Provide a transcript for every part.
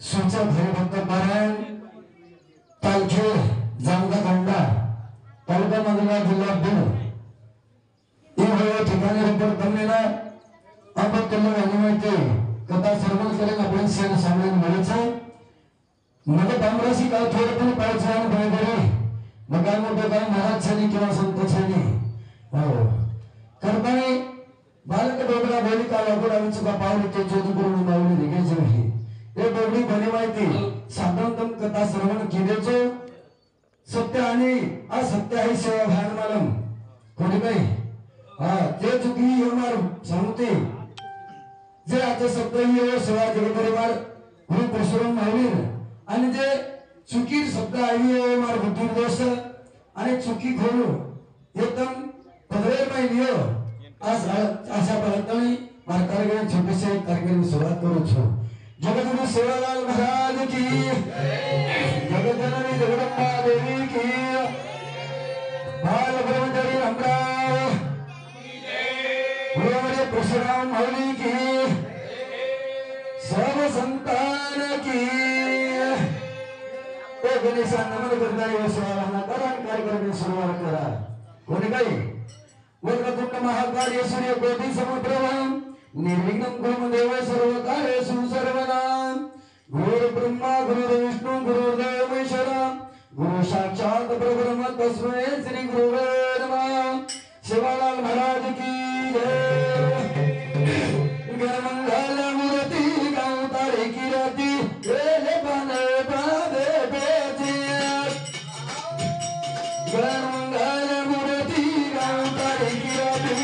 सुचा भक्त पारायण तालखेड जामगा खंडा तालुका मांजरा जिल्हा बीड या ठिकाणी रिपोर्ट बनलेला आपण त्यांना माहिती कथा सर्वच करेन आपण सेन सामने मिळायचं मग बामराशी काय थोडं पण पाहिजे आणि बाहेर मग काय मोठं काय महाराज छानी किंवा संत छानी हो करताना बालक डोबरा बोली का लागोड आम्ही चुका पावली ते ज्योती करून पावली निघायचे नाही हे डोबरी बने माहिती साधारणतम कथा श्रवण केलेचो सत्य आणि असत्य आहे सेवा भान मालम कोणी काही हा ते चुकी होणार सांगते जे आता शब्द ही सेवा जगपरिवार गुरु परशुराम महावीर आणि जे चुकी शब्द आहे मार बुद्धिर्दोष आणि चुकी खोलू एकदम पदवेर माहिती आज अशा प्रकारे मार कार्यक्रम छोटेसे कार्यक्रम सुरुवात करू छो जगद्गुरु सेवालाल महाराज की जगज्जननी जगदंबा देवी की बाल ब्रह्मचारी रामराव गुरुवर्य परशुराम माऊली की सर्व संतान की तो गणेशा नमन करणारी सेवाला करा कार्यक्रम सुरुवात करा कोणी काही वक्रतुंड महाकाय सूर्य कोटी समप्रभ निर्विघ्नं कुरु देव सर्व कार्येषु सर्वदा गुरु ब्रह्मा गुरु विष्णु गुरुर्देव महेश्वरा गुरु साक्षात परब्रह्म तस्मै श्री गुरुवे नमः सेवालाल महाराज की जय गणमंगल मूर्ति गावतारे की राती हे बने बादे बेती गणमंगल मूर्ति गावतारे की राती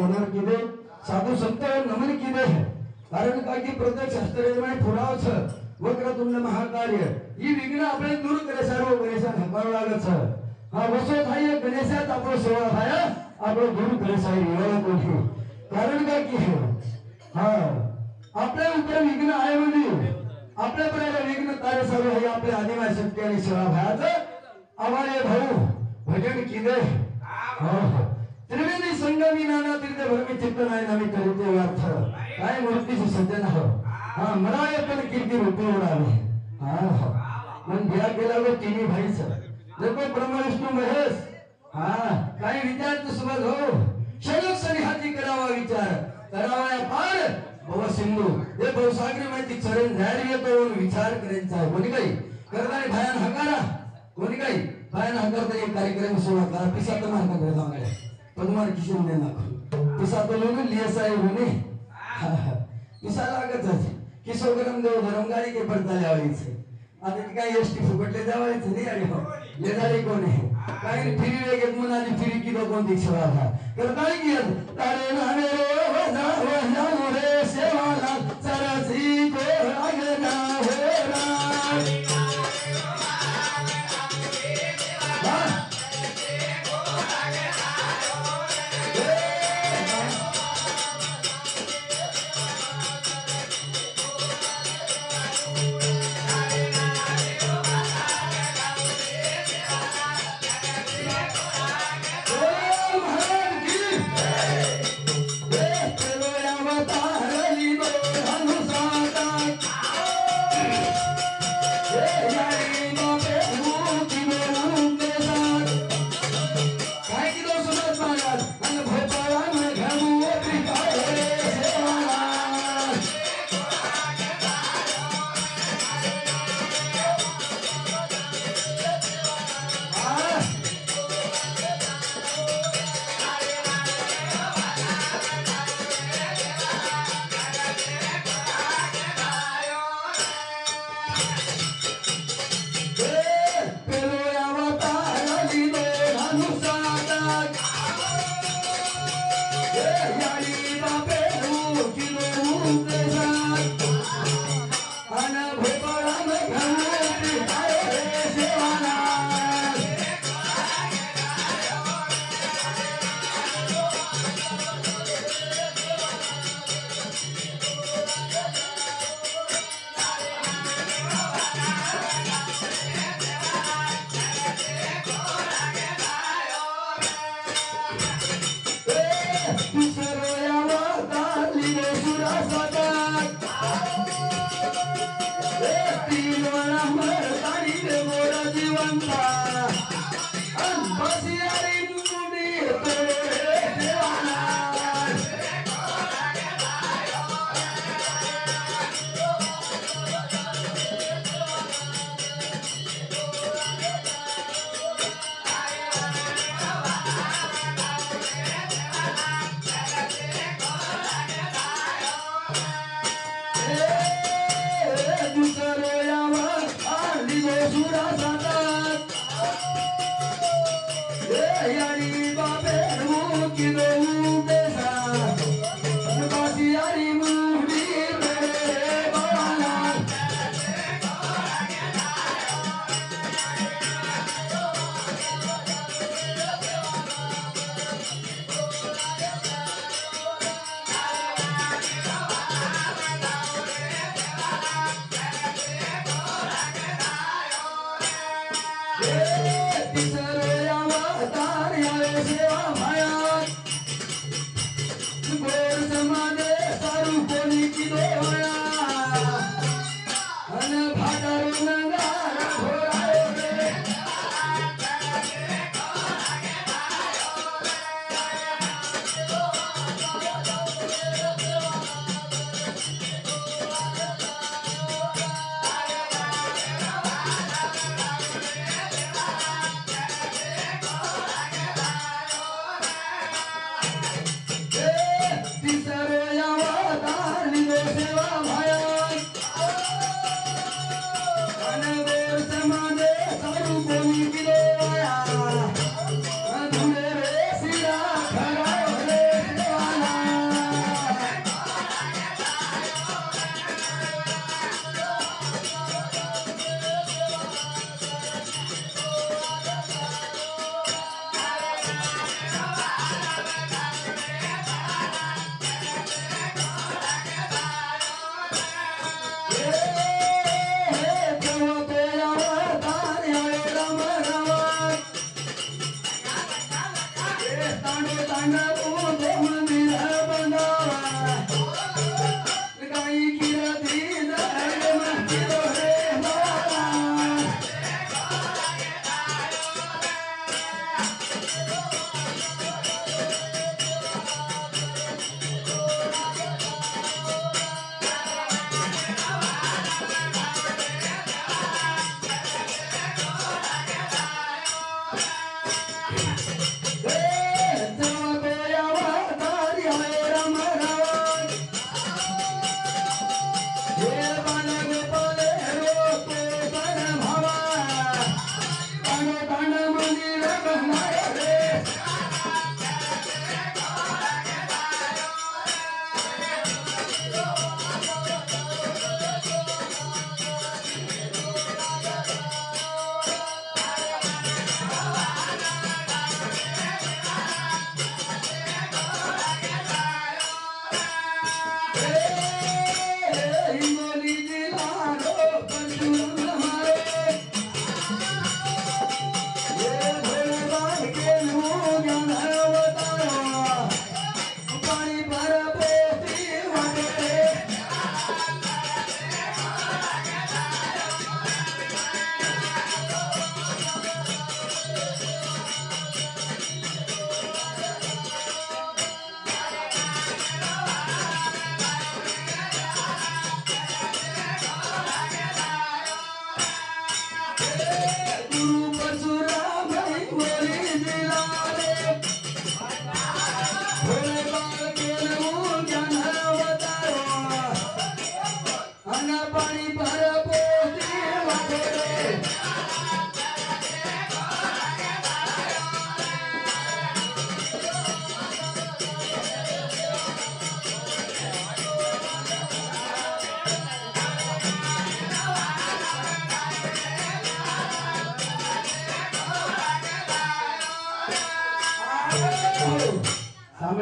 साधु संत नमन किदे कारण का की प्रत्यक्ष शास्त्रीय पुरावच वक्रतुंड महाकार्य ही विघ्न आपले दूर करे सर्व गणेशा हंबाव लागत हा वसो थाय गणेशात आपलो सेवा थाय आपलो दूर करे साई एवढा कोठी कारण का की हा आपल्या ऊपर विघ्न आहे म्हणजे आपल्या पर्यंत विघ्न कार्य सर्व हे आपल्या आदिवासी शक्ती आणि सेवा भायाचं आवाळे भाऊ भजन किदे हो त्रिवेणी संगमी नाना तीर्थ भरमी चित्त नाही नामी करीते अर्थ काय मूर्तीचे सज्जन हो हा मराय पण कीर्ती रूपी उडावे हा मन ध्या केला व तिन्ही भाईच जगो ब्रह्मा विष्णू महेश हा काही विचार तो सुबह हो क्षणोक्षणी हाती करावा विचार करावा पार भव सिंधू हे भवसागरी माहिती चरण जारी येतो विचार करायचा आहे कोणी काही करणारे भयान हकारा कोणी काही भयान हकारता एक कार्यक्रम सुरुवात करा पिसा तर मार्ग करता मागे पण तुम्हाला किशन दे ना पिसा तो लोन लियस आहे म्हणे पिसा लागतच किशोरम देव धर्मगाडी के पडताले आवडीचे आता काय एसटी फुकटले जावायचं नाही आणि हो ले झाले कोण आहे काय फिरी वेगेत मुलाची फिरी की दो कोणती सेवा हा करताय की तारे नामे रे वजा वजा रे सेवाला सरसी को लागना हो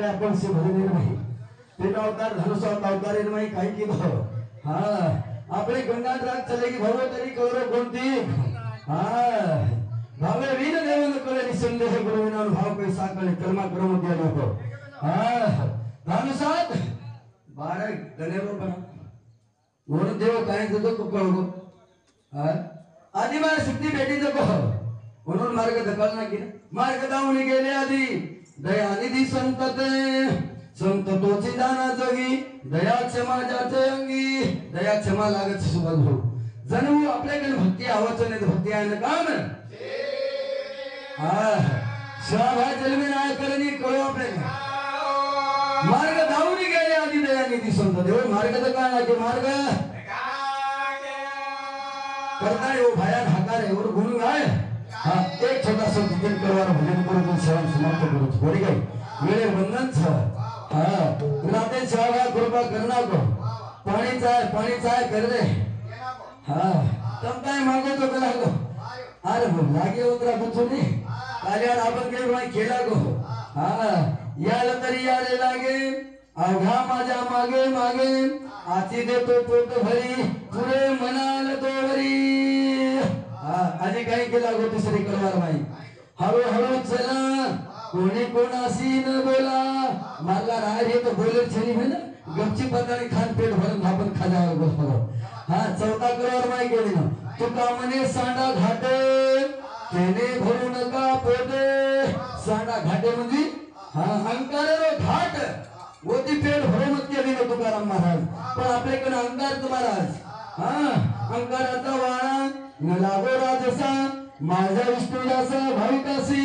આપણે આપણ સે ભજન નહીં પેટ अवतार धनुष अवतार इनमें काही की दो हाँ आपले गंगा राग चलेगी भगवतरी कौरव कोणती हाँ भावे वीर देवन कळे निसंदेह गुरुविना भाव काही साकळे कर्मा कर्म द्या नको हाँ धनुषात 12 गणेरो पण वरून देव काय देतो को कळगो हाँ आदिवार शक्ती भेटी दको म्हणून मार्ग धकलना की मार्ग दावणी गेले आधी दयानिधी संतते संत तोची दाना जोगी दया क्षमा जाते अंगी दया क्षमा लागत सुबह हो जणू आपल्याकडे भक्ती आवाच नाही भक्ती आहे ना काम हा स्वाभा जलमे नाय करणी कळो आपल्याला मार्ग धावून गेले आधी दयानिधी संत देव मार्ग तर काय आहे मार्ग करता येऊ भयान हाकार आहे और गुण गाय हा एक छोटा सा दिन करवार भजन करून सेवा समाप्त करू थोडी काही वेळे वंदन छ हाँ राते सेवा कृपा करना को पानी चाय कर दे हाँ तुम काय मांगो तो कला को अरे वो लागे उतरा कुछ नहीं कालियार आपण के भाई खेला को हाँ यार तरी यारे लागे अवघा माझा मागे मागे आची दे तो पोट भरी पुरे मनाल तो भरी हाँ आजी काही केला को दुसरी करवार माई हळू हळू चला कोणी कोणाशी न बोला मला राह तो बोले छनी है ना गपची पतानी खान पेट भरून आपण खाजावर बसलो हाँ चौथा करवार माई गेली ना तुका मने सांडा घाटे तेने भरू नका पोटे सांडा घाटे म्हणजे हाँ अंकार रो घाट वो ती पेट भरू मत केली ना तुकाराम महाराज पण आपल्याकडे अंकार महाराज हाँ अंकाराचा वाणा न लागो राजसा माझा विष्णुदासा भाविकासी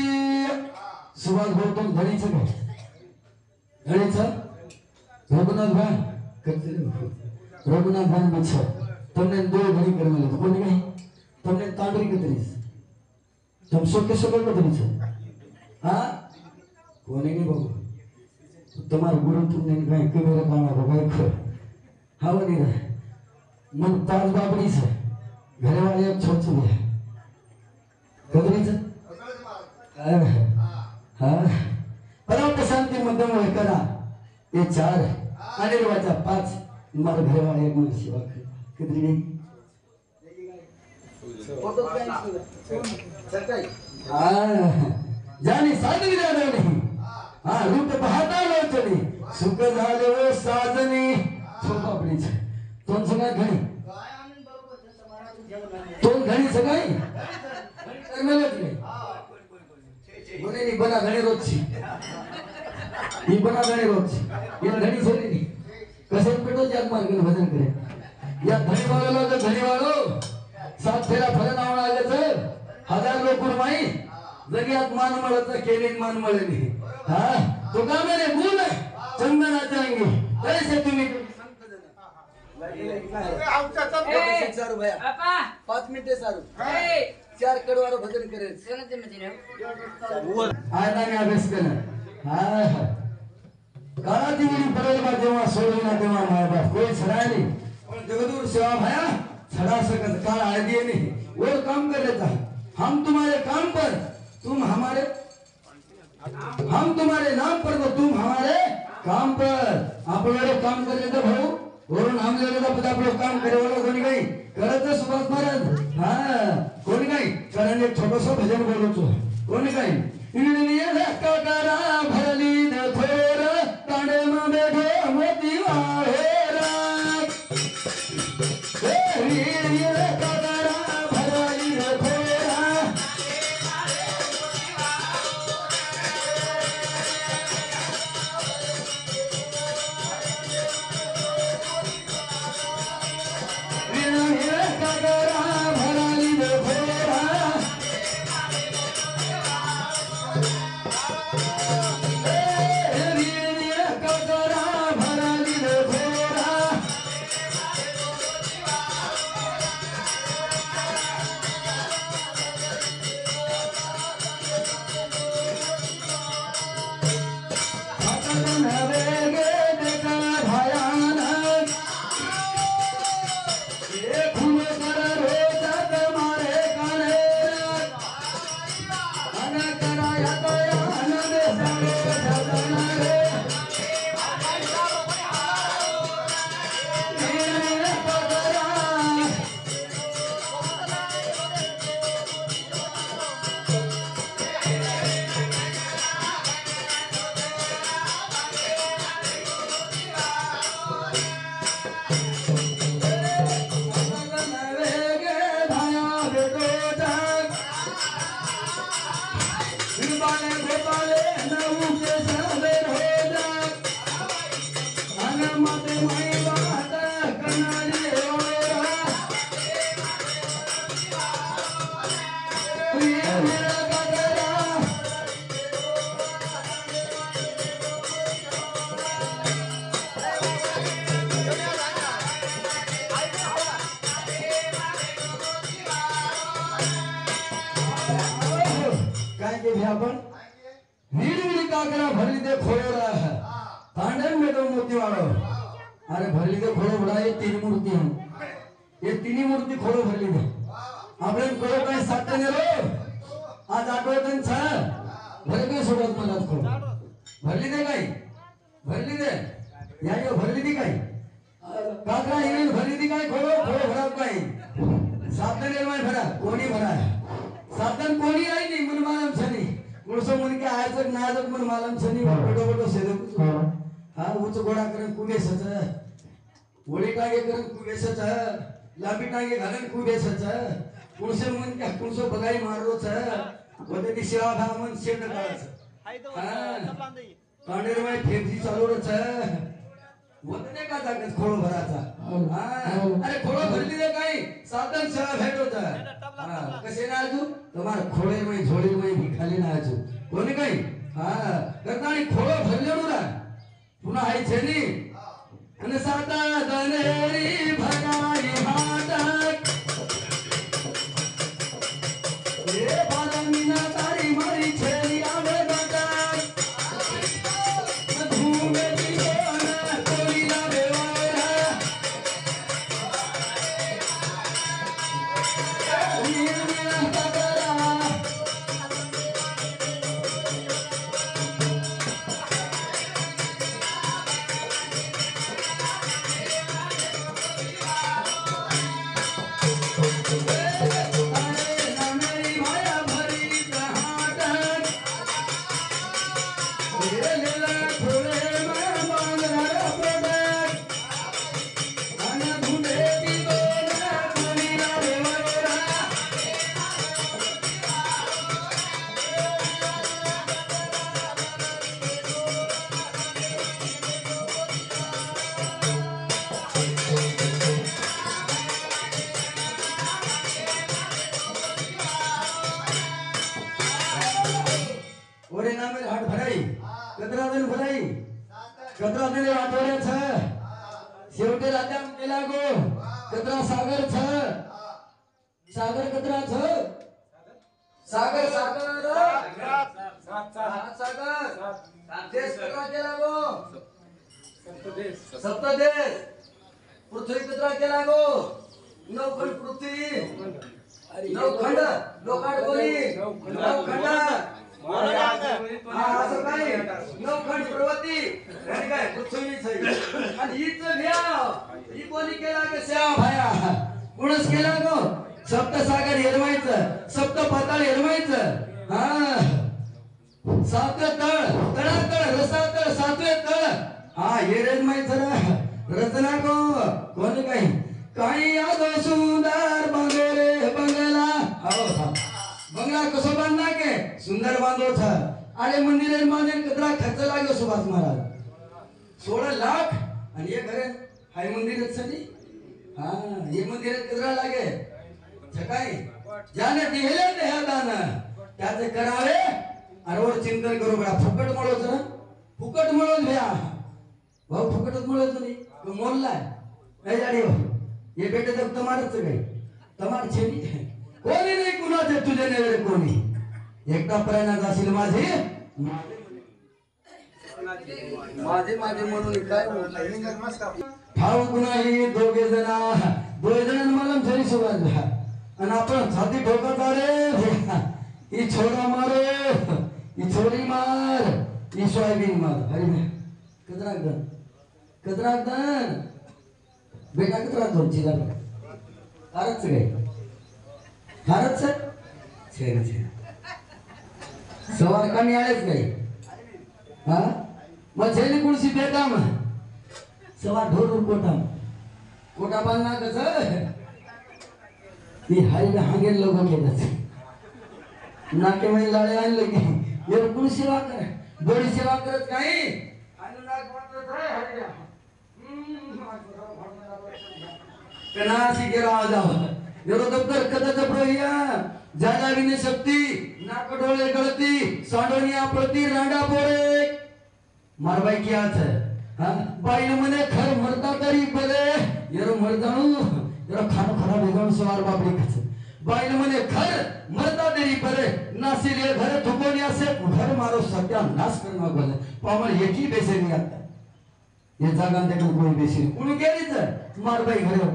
सुभाष गौतम धनीचं काय धनीचं रघुनाथ भान रघुनाथ भान बिच्छा तुमने दो घड़ी कर मिले तो कोनी नहीं तुमने तांडरी के तरीस तुम सोके सोके को तरीस हाँ कोनी नहीं बाबू तुम्हारे गुरु तुमने कहीं कि मेरा काम है भाई खो हाँ वो नहीं रहा मन ताज बाबरी से घरे वाले अब छोड़ चुके हैं कदरी से हाँ परम शांति मध्यम होय करा ये 4 अनिर्वाचा 5 मार घर वाले एक मन सेवा कितनी गई हाँ जानी साधवी जाने नहीं हाँ रूप बहाता लोचनी सुख झाले वो साजनी छोटा अपनी छे तोन सगळा घणी तोन घणी सगळी करमेलच नाही बोले नहीं बना घणी रोजची ही बना घणी रोजची ये घणी सोनी नहीं कसे पेटो जाग मार के भजन करे या घणी वालो तो घणी वालो सात फेरा फलन आवण आगत 1000 लोक कुरमाई जगियात मान मळत केलीन मान मळली हां तो का मेरे भूल चंदनाच्या अंगी कैसे तुम्ही आमचा सब सारू भैया पापा 5 मिनिटे सारू 4 कडवारो भजन करे सोनते मध्ये आयला मी अभ्यास केला हां काळाची मुली पडेल बा जेव्हा सोडविना तेव्हा मायबा कोई छडायली पण जगदूर सेवा भया छड़ा सकत काल आदि नहीं वो काम कर लेता हम तुम्हारे काम पर तुम हमारे हम तुम्हारे नाम पर तो तुम हमारे काम पर आप लोग काम कर लेते भाऊ वरून नाम ले लेता पता आप लोग काम करे वाला कोणी काही करत सुभाष महाराज हां कोणी काही कारण एक छोटस भजन बोलतो कोणी काही इडली कटरा भरली न थोर कांडे में बैठे मोती वाहेरा इडली कटरा भरली न थोरा इडली कटरा भरली न थोरा थे आपण वीड काकरा भरली दे खोड़ा तांडन में तो मोती वालो अरे भरली दे खोड़ो बड़ा ये तीन मूर्ति हैं ये तीन मूर्ति खोड़ो भरली दे आपने खोड़ो का साथ ने रो आज आठवतन छ भरे के सोडत मनात खोड़ो भरली दे काय भरली दे या यो भरली दी काय काकरा हिरण भरली दी काय खोड़ो खोड़ो भरा काय साधन निर्माण भरा कोणी भरा साधन कोणी आई नहीं मन मालम छनी मुळसो मन के आयजक नाजक मन मालम छनी बडो बडो सेदक हा उच गोडा करन कुगे सच ओळी टागे करन कुगे सच लांबी टागे घालन कुगे सच मुळसो मन के मुळसो बगाई मारो छ वते ती सेवा भाव मन शेड कराच कांडेर माय फेमजी चालू र छ वतने का जागत खोळो भराचा अरे खोळो भरली दे काय साधन सेवा भेट होता कसे ना आजू तुम्हार खोळे में झोळी में भिखाली ना आजू कोणी काय करतानी खोळो भरलेलो ना पुन्हा आहे छेनी आणि साता दनेरी भगाई हाटक ए बालमीना तारी मारी छेनी आवे बाटक धूमे दिवाना कोलीला बेवारा नीरमीना तगरा कतरा दिले आठवड्यात छ शेवटे राजा केला गो कतरा सागर छ सागर कतरा छ सागर देश कतरा केला गो सप्तदेश पृथ्वी कतरा केला गो नवखंड पृथ्वी नवखंड लोकाट कोणी नवखंड असं काय नवखंड पर्वती आणि काय पृथ्वी सही आणि हीच घ्या ही कोणी केला ग श्याम भाया कुणच केला गो सप्त सागर हिरवायचं सप्त पाताळ हिरवायचं सातवे तळ तळातळ रसातळ सातवे तळ हे रेजमायचं रचना गो कोण काही याद सुंदर बंगले बंगला बंगला कसो बांधना के सुंदर बांधो था अरे मंदिर निर्माण कतरा खर्च लागो सुभाष महाराज 16 लाख आणि हे घर हाय मंदिर सनी हे मंदिर कतरा लागे छकाई ज्याने दिले ते दान त्याचे करावे अरवर चिंतन करू बडा फुकट मळोच ना फुकट मळोच भ्या भाऊ फुकटच मळोच नाही तो मोरलाय ए जाडी हे बेटे तर तुम्हारच काही तुम्हार छेनी कोणी नाही कुणाचे तुझे नेरे कोणी एकटा प्रयाणात असेल माझे माझे माझे म्हणून काय भाऊ कुणाही दोघे जण मला झरी सुभाष आणि आपण छाती ठोकत रे ही छोरा मारो ही छोरी मार ही सोयाबीन मार अरे कतरागदन बेटा कतरागदन चिला फारच काय फारच छे छे सवार कमी आलेच काही मग छेली कुणसी बेटा मग सवार ढोर कोटा बांधना कसं ती हरी हांगेल लोक नाके मध्ये लाळे आणले की एवढं कुणी सेवा कर बडी सेवा करत काही कनासी गेला जाव एवढं दप्तर कदाच प्रया ज्याला विने शक्ती नाक डोळे गळती सांडोनिया प्रति रांडा पोरे मारबाई की आज बाई मने खर मरता तरी बले येरो मरदाणू येरो खानो खराब वेगण सवार बापडी कच बाईल मने घर मरता देरी परे नासिले घर थुकोनिया से घर मारो सत्यानाश करना बोले पामल एक ही बेसे नहीं आता ये जागा देखो कोई बेसी कोणी गेलीच मारबाई घरे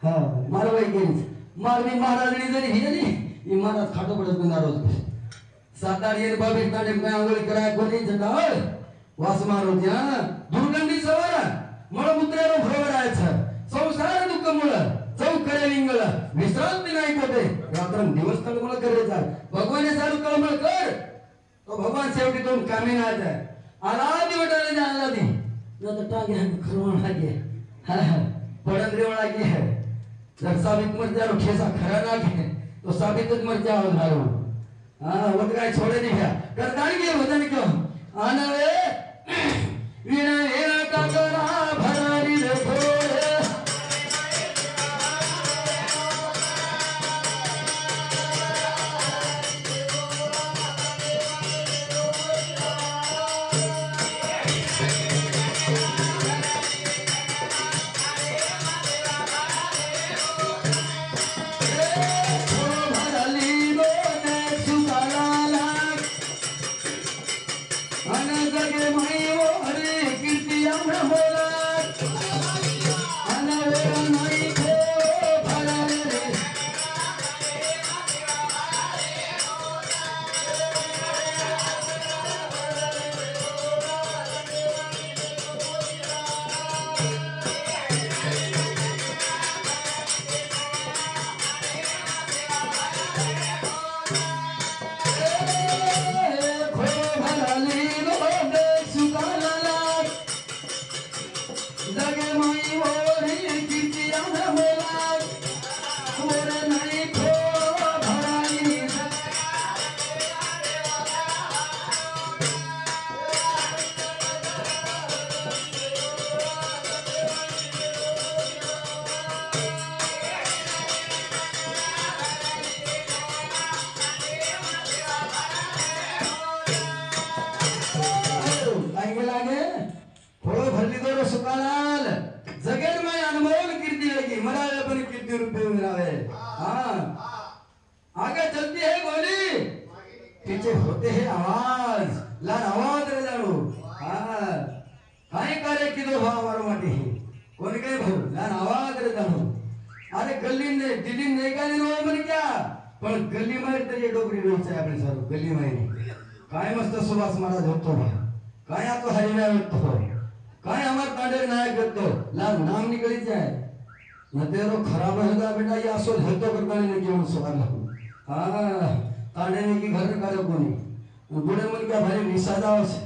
हा मारबाई गेलीच मारणी महाराजनी जरी हिजली ही महाराज खाटो पडत नारोज सातार ये बाबी ताडे काय आंघोळी कराय कोणी जटा वास मारो त्या दुर्गंधी सवार मळमुत्रेरो भरवरायचं संसार दुःख मुळ चौकडे लिंगळ विश्रांती नाही कोटे रात्र दिवस तळमळ करायचा भगवाने सारू तळमळ कर तो भगवान शेवटी दोन कामे ना जाय आला दिवटाने जायला दी न तो टांगे हम खरवण लागे हा पडन रेवण लागे है जर साबित मर जाओ ठेसा खरा ना घे तो साबितच मर जाओ झालो हां वो काय छोड़े नहीं है करदान के वजन क्यों आनवे विना हेरा का करा भरारी देखो खराब होगा बेटा ये आसो हेतो करता नहीं जीवन सवाल हां ताने ने की घर का कोनी बुढ़े मन का भाई निसादाव छे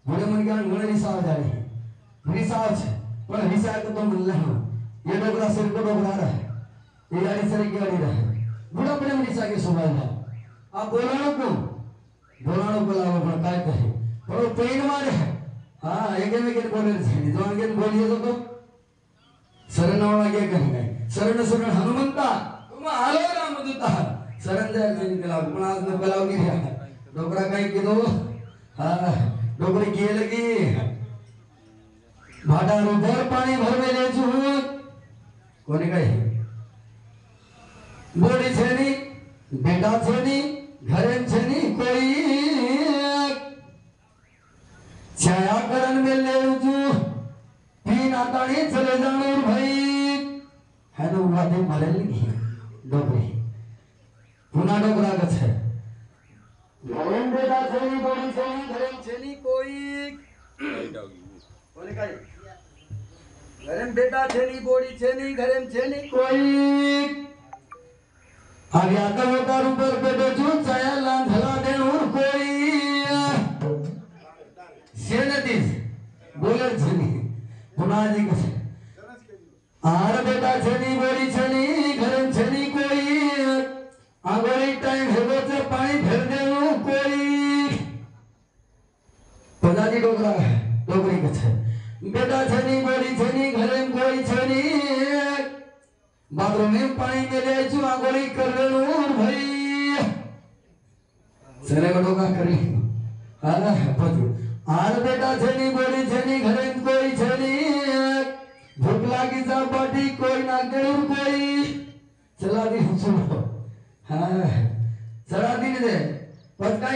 बुढ़े मन का मन निसाव जाए निसाव छे पण निसा तो मिलला ये डोगरा सिर को डोगरा रहा है ये गाड़ी सर की गाड़ी रहा बुढ़ा बड़े निसा के सवाल है आप बोलानो को लाओ पण काय कहे पण पेन मारे है हां एक में बोले छे जो आगे बोलिए तो शरणवागे कहेंगे शरण शरण हनुमंता तुम आलो रामदूता शरण जय जय कलाव पण आज न कलाव की है डोकरा काय की दो हां डोकरी की लगी भाटा रोबर पानी भरवे ले छु कोने काय बोडी छेनी बेटा छेनी घरे छेनी कोई छाया करण में ले छु तीन आताणी चले जाणार भाई है ना उलादे मरेल की डोगरी पुना डोगरा गछ है घरेम बेटा छेनी बड़ी छेनी घरेम छेनी कोई बोले काय घरेम बेटा छेनी बड़ी छेनी घरेम छेनी कोई आगे आता होता ऊपर बेटो जो छाया लांधला देऊर कोई सेनतीस बोलर छेनी पुनाजी कसे आर बेटा छनी बोरी छनी घरन छनी कोई आगोरी टाइम हेगो से पानी भर देऊ कोई पदाजी डोगरा डोगरी कसे बेटा छनी बोरी छनी घरन कोई छनी बाथरूम में पानी मेले छु आगोरी कर देऊ भाई सरे डोगा करी हां पदू आर बेटा छनी बोरी छनी घरन कोई छनी भूख लागी जा पाटी कोई ना गौर कोई चला दी सुनो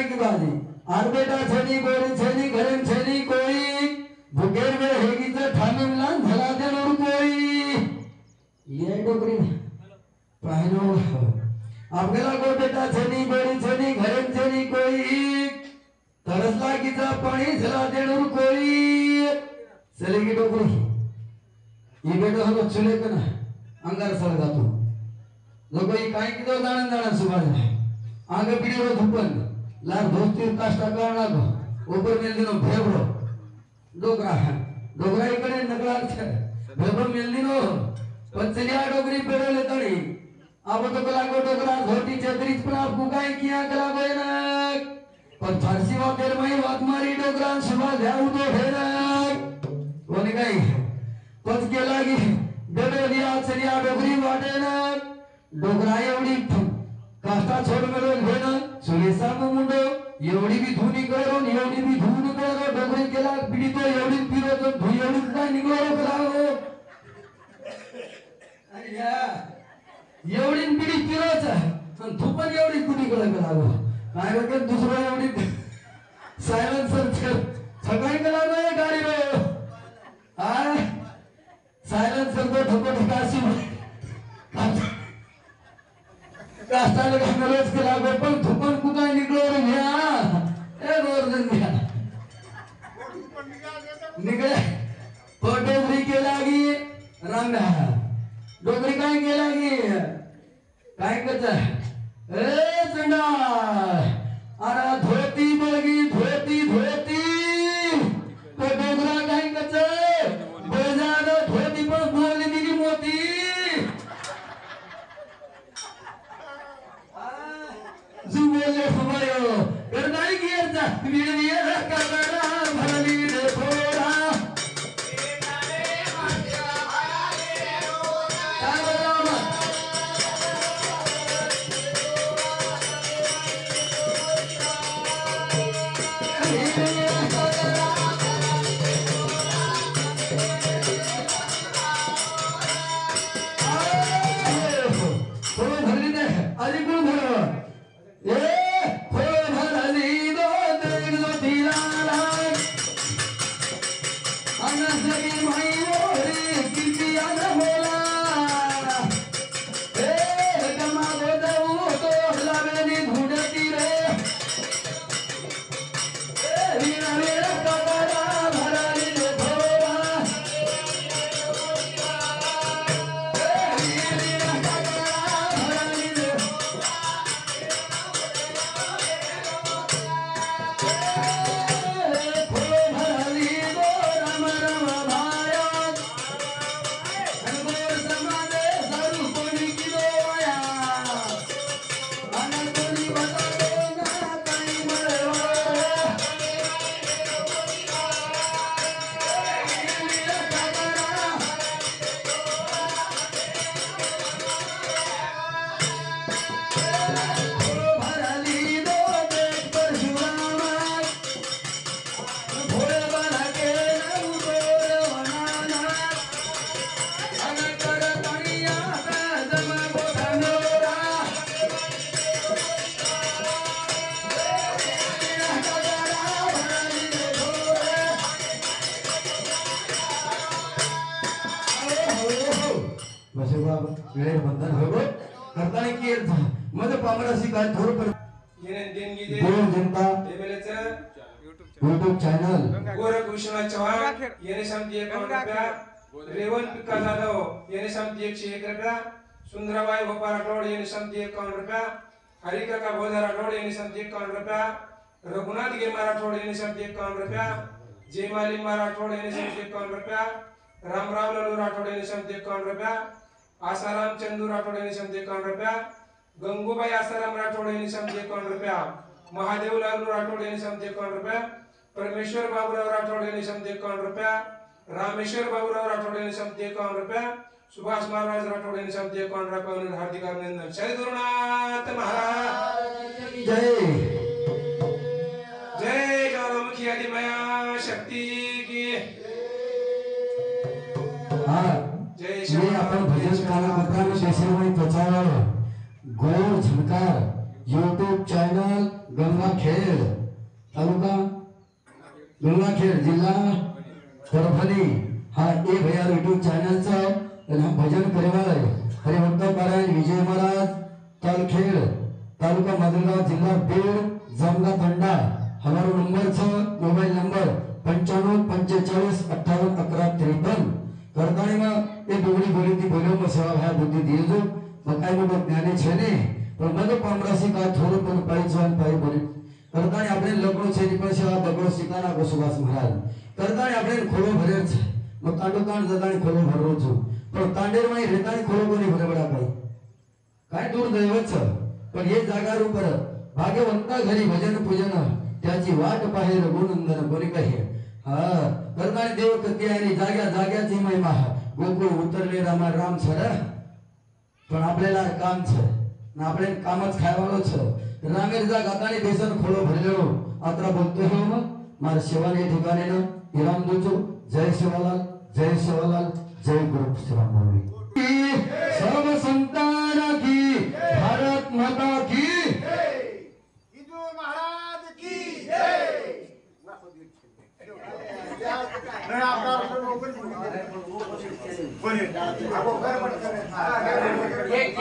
की बाजी आर बेटा छेनी गोरी छेनी घरेम छेनी कोई भुगेर में हेगी तो ठाणे मिलान भला दे नूर कोई ये डोगरी पाहिनो आपल्याला गो बेटा छेनी गोरी छेनी घरेम छेनी कोई तरसला कीचा पाणी झला दे नूर कोई चलेगी डोगरी ये बेटा हम चले कना अंगार सळगा तू लोक ही काय किदो जाणन जाणन सुभाष आगे पीडी रो धुपन लार दोस्ती काष्टा करना को ऊपर मेल दिनो भेबरो डोगरा डोगरा इकडे नगला छे भेबरो मेल दिनो पचलिया डोगरी पेरोले तणी आप तो कला को डोगरा धोती छतरीच पण आपको काय किया कला गोयना पण फारसी वाटेर मई वात मारी डोगरा सुभाष जाऊ तो फेरक कोणी काय पच केला की बेडोलिया चलिया डोगरी वाटेना डोगरा एवढी काष्टा छोड मिळून घेणं सुलेसा मुंडो एवढी बी धुनी करून एवढी बी धुनी करून डोगरी केला बिडी तो एवढी पिरो धु एवढी काय निघलो करावो अय्या एवढी बिडी पिरोच पण धुपन एवढी कुणी करावो काय रे दुसरा एवढी सायलेन्सर सगळी करावं गाडी रो आ सायलेन्सर तो ठोको काशी कास्ताले कांगरेस के लागो पण धुपन कुकाय निकलो रे भैया ए गोरधन भैया निकले फोटोग्राफी के लागी रंगा डोगरी काय के लागी काय करता ए संडा अरे धोती बळगी धोती धोती तो डोगरा काय करता बेजानो धोती पण बोलली दिली मोती जुबेले फमायो करनाई गियरचा विडविय रकाबरा भरली रे थोडा ए नारे मात्या आया रे ओरा वेळे बंधन होगो करताने की मध पामरासी काय थोर पर येने देणगी दे गोर जनता देबेलेच YouTube चॅनल गोरख विश्वनाथ चव्हाण येने शांती 51 रुपया रेवंत पिका जाधव येने शांती 101 रुपया सुंदराबाई भोपा राठोड येने शांती 51 रुपया हरिकाका भोजा राठोड येने शांती 51 रुपया रघुनाथ गेमा राठोड येने शांती 51 रुपया जयमाली राठोड येने शांती 51 रुपया रामराव लालू राठोड येने शांती 51 रुपया आसाराम चंदू राठोड यांनी 51 रुपया गंगूबाई आसाराम राठोड यांनी 51 रुपया महादेव लालू राठोड यांनी 51 रुपया परमेश्वर बाबूराव राठोड यांनी 51 रुपया रामेश्वर बाबूराव राठोड यांनी 51 रुपया सुभाष महाराज राठोड यांनी 51 रुपया हार्दिक अभिनंदन जय गुरुनाथ महाराज की जय जय ज्वालामुखी आदिमाया शक्ति की हां ये आपण भजन काला मुद्रा में देशे में प्रचार गोर झनकार यूट्यूब चॅनल गंगाखेड तालुका गंगाखेड जिल्हा परभणी हा एक भैया यूट्यूब चॅनलचा भजन करेवाय हरिभक्त पारायण विजय महाराज तालखेड तालुका माजलगाव जिल्हा बीड जामगा तंडा हमारो नंबर छ मोबाइल नंबर 95 45 58 11 53 करताणी में ए डोगरी बोली थी बोलो में सेवा भाई बुद्धि दिए जो मकाई में ज्ञाने छे ने पण मग पामरासी का थोडं पण पाईचवान पाई बोली करताणी આપણે લગડો છે ની પર સેવા બગડો સિકાના ગોસુવાસ મહારાજ કરતાણી આપણે ખોળો ભરેર છે મો તાંડો તાંડ જતાણી ખોળો ભરરો છું પણ તાંડેર માં રેતાણી ખોળો કોની ભરે બડા ભાઈ काय दूर दैवत छ पण हे जागार ઉપર भाग्यवंता घरी भजन पूजन त्याची वाट पाहे रघुनंदन कोणी कहे हा करताणी देव कती आणि जाग्या जाग्याची महिमा गोकुळ उतरले रामा राम छर पण आपल्याला काम छ ना આપણે કામ જ ખાવાનું છે રામેરજા ગાતાની બેસન ખોળો ભરેલો આતરા બોલતો હું મારા સેવાને ઠિકાને ન ઈરામ દોજો જય સેવાલાલ જય ગુરુ શ્રીરામ સર્વ સંતાન की भारत माता की हिंदू महाराज की जय एक